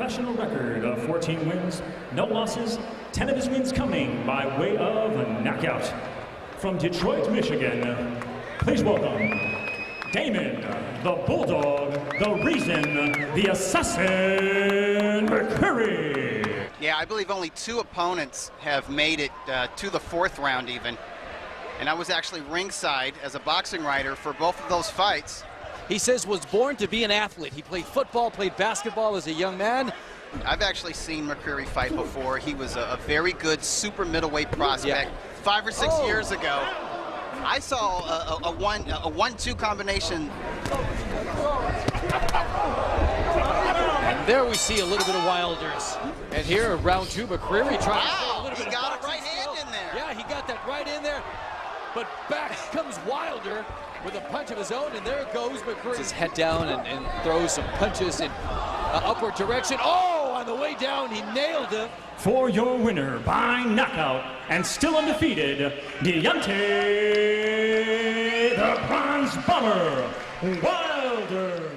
professional record of 14 wins, no losses, 10 of his wins coming by way of a knockout. From Detroit, Michigan, please welcome Damon, the Bulldog, the Reason, the Assassin, McCreary. Yeah, I believe only 2 opponents have made it to the 4th round even. And I was actually ringside as a boxing writer for both of those fights. He says was born to be an athlete. He played football, played basketball as a young man. I've actually seen McCreary fight before. He was a very good super middle-weight prospect 5 or 6 years ago. I saw a 1-2 combination. And there we see a little bit of Wilder's. And here, round 2, McCreary trying to throw a little bit of got a right hand in there. Yeah, he got that right in there. But back comes Wilder with a punch of his own, and there goes McCreary. His head down and throws some punches in upward direction. Oh, on the way down, he nailed him. For your winner by knockout and still undefeated, Deontay, the Bronze Bomber, Wilder.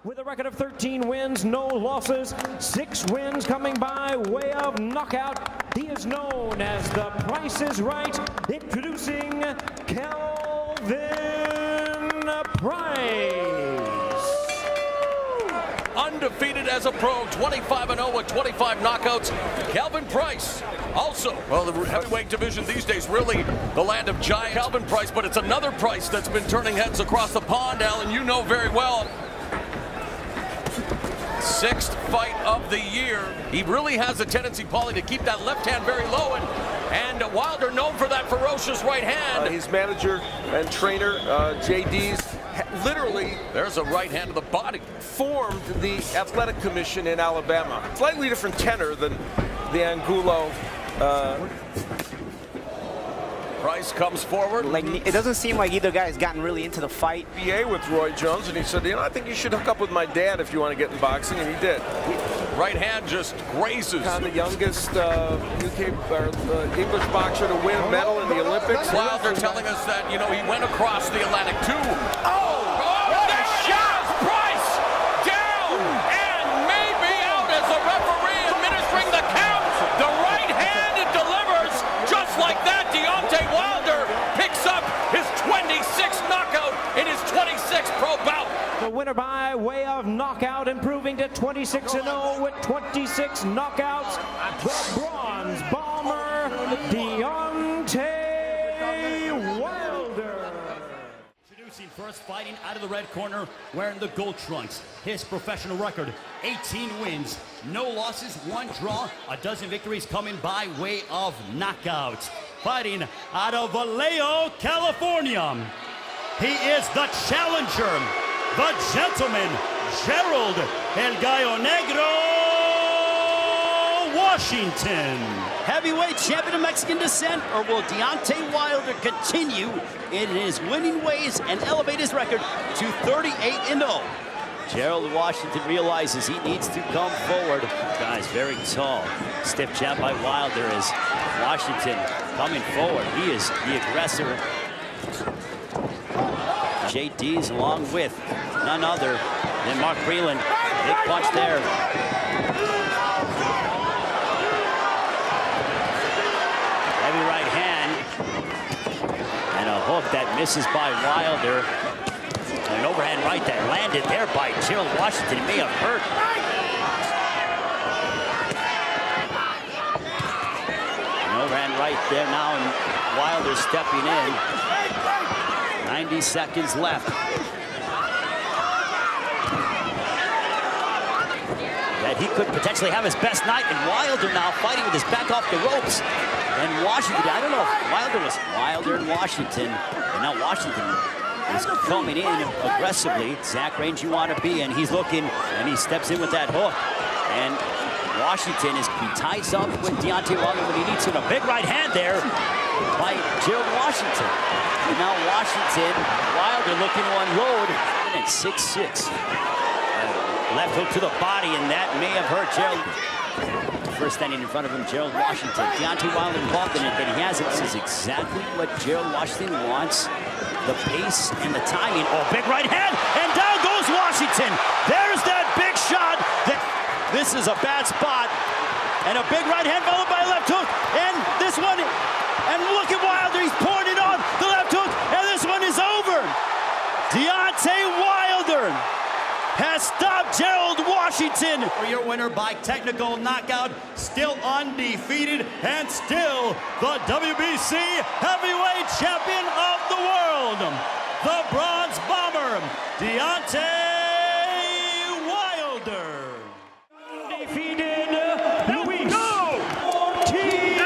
With a record of 13 wins, no losses, 6 wins coming by way of knockout, he is known as the Price is Right, introducing Calvin Price. Undefeated as a pro, 25-0 with 25 knockouts. Calvin Price, also, well, the heavyweight division these days, really the land of giant Calvin Price, but it's another Price that's been turning heads across the pond, Alan, you know very well. 6th fight of the year. He really has a tendency, Paulie, to keep that left hand very low, and Wilder known for that ferocious right hand. His manager and trainer, JD's, literally, there's a right hand to the body. Formed the Athletic Commission in Alabama. Slightly different tenor than the Angulo. Price comes forward. Like, it doesn't seem like either guy has gotten really into the fight. BA with Roy Jones, and he said, you know, I think you should hook up with my dad if you want to get in boxing, and he did. Right hand just grazes. Kind of the youngest UK English boxer to win a medal in the Olympics. Wilder telling us that, you know, he went across the Atlantic too. What a shot! Price down and maybe out as the referee administering the count. The right hand, it delivers just like that. Deontay Wilder picks up his 26th knockout in his 26th pro bout. The winner by way of knockout, improving to 26-0 with 26 knockouts, the Bronze Bomber, Deontay Wilder. Introducing first, fighting out of the red corner, wearing the gold trunks. His professional record, 18 wins, no losses, 1 draw, a dozen victories coming by way of knockouts. Fighting out of Vallejo, California, he is the challenger, the gentleman, Gerald El Gallo Negro, Washington. Heavyweight champion of Mexican descent, or will Deontay Wilder continue in his winning ways and elevate his record to 38-0? Gerald Washington realizes he needs to come forward. Guy's very tall. Stiff jab by Wilder as Washington coming forward. He is the aggressor. JD's along with none other than Mark Breland. Big punch there. Heavy right hand. And a hook that misses by Wilder. And an overhand right that landed there by Gerald Washington. It may have hurt. An overhand right there now, and Wilder stepping in. 90 seconds left. That he could potentially have his best night, and Wilder now fighting with his back off the ropes. And Washington, I don't know if Wilder and Washington, and now Washington is coming in aggressively. Exact range you want to be, and he's looking, and he steps in with that hook. And Washington he ties up with Deontay Wilder when he needs to. A big right hand there by Gerald Washington. And now Washington, Wilder looking to unload. And 6'6". Left hook to the body, and that may have hurt Gerald. First standing in front of him, Gerald Washington. Deontay Wilder involved in it, but he has it. This is exactly what Gerald Washington wants. The pace and the timing. Oh, big right hand, and down goes Washington. There's that big shot. This misses a bad spot. And a big right hand followed by a left hook. And this one, and look at Wilder, he's pouring it on. The left hook, and this one is over. Deontay Wilder has stopped Gerald Washington. For your winner by technical knockout, still undefeated, and still the WBC heavyweight champion of the world, the Bronze Bomber, Deontay Wilder. Undefeated, Luis Ortiz.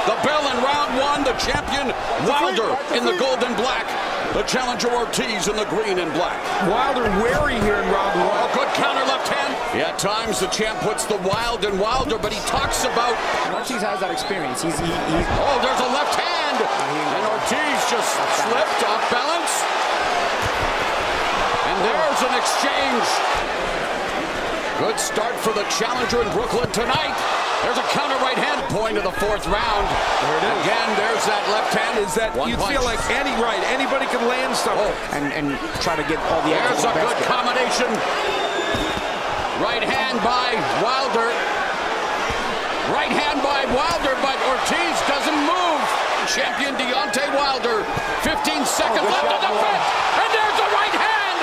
The bell in round one, the champion Wilder in the gold and black. The challenger Ortiz in the green and black. Wilder wary here in round one. A good counter left hand. Yeah, at times the champ puts the Wild in Wilder, but he talks about... Ortiz has that experience. He's Oh, there's a left hand. And Ortiz just slipped off balance. And there's an exchange. Good start for the challenger in Brooklyn tonight. There's a counter right hand point of the fourth round. There it is. Again, there's that left hand. Is that One you punch. feel like anybody can land something. and try to get all the There's a good combination. Right hand by Wilder. Right hand by Wilder, but Ortiz doesn't move. Champion Deontay Wilder. 15 seconds left of the fifth. And there's a right hand.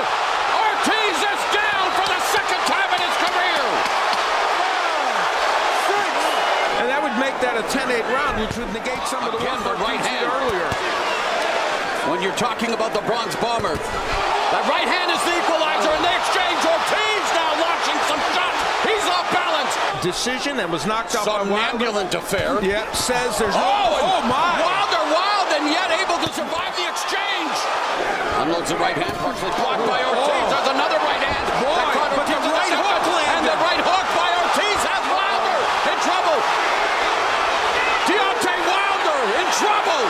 Ortiz is down for the second time in his career. And that would make that a 10-8 round, which would negate some of the Again, ones the Ortiz right did hand. earlier. When you're talking about the Bronze Bomber, that right hand is the equalizer in the exchange. Ortiz now launching some shots. He's off balance. Decision that was knocked out by Wilder. Somnambulant affair. Yeah, says there's no... Oh my! Wilder wild and yet able to survive the exchange. Unloads the right hand, partially blocked by Ortiz. There's another right hand. Boy, That caught but Ortiz the right in hook second. And the right hook by Ortiz has Wilder in trouble. Deontay Wilder in trouble.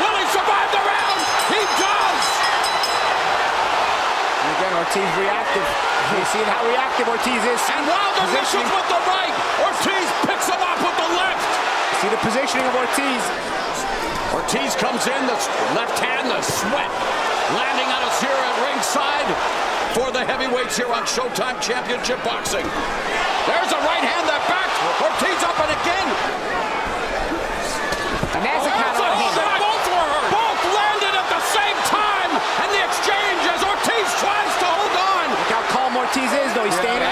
Will he survive the round? He does. And again, Ortiz reactive. You see how reactive Ortiz is. And Wilder misses Positioning. with the right. Ortiz picks him up with the left. See the positioning of Ortiz. Ortiz comes in, the left hand, the sweat landing on us here at ringside for the heavyweights here on Showtime Championship Boxing. There's a right hand that backed Ortiz up and again. And that's a There's counter a right hand. shot. Both landed at the same time, and the exchange as Ortiz tries to hold on. Look how calm Ortiz is, though. He's staying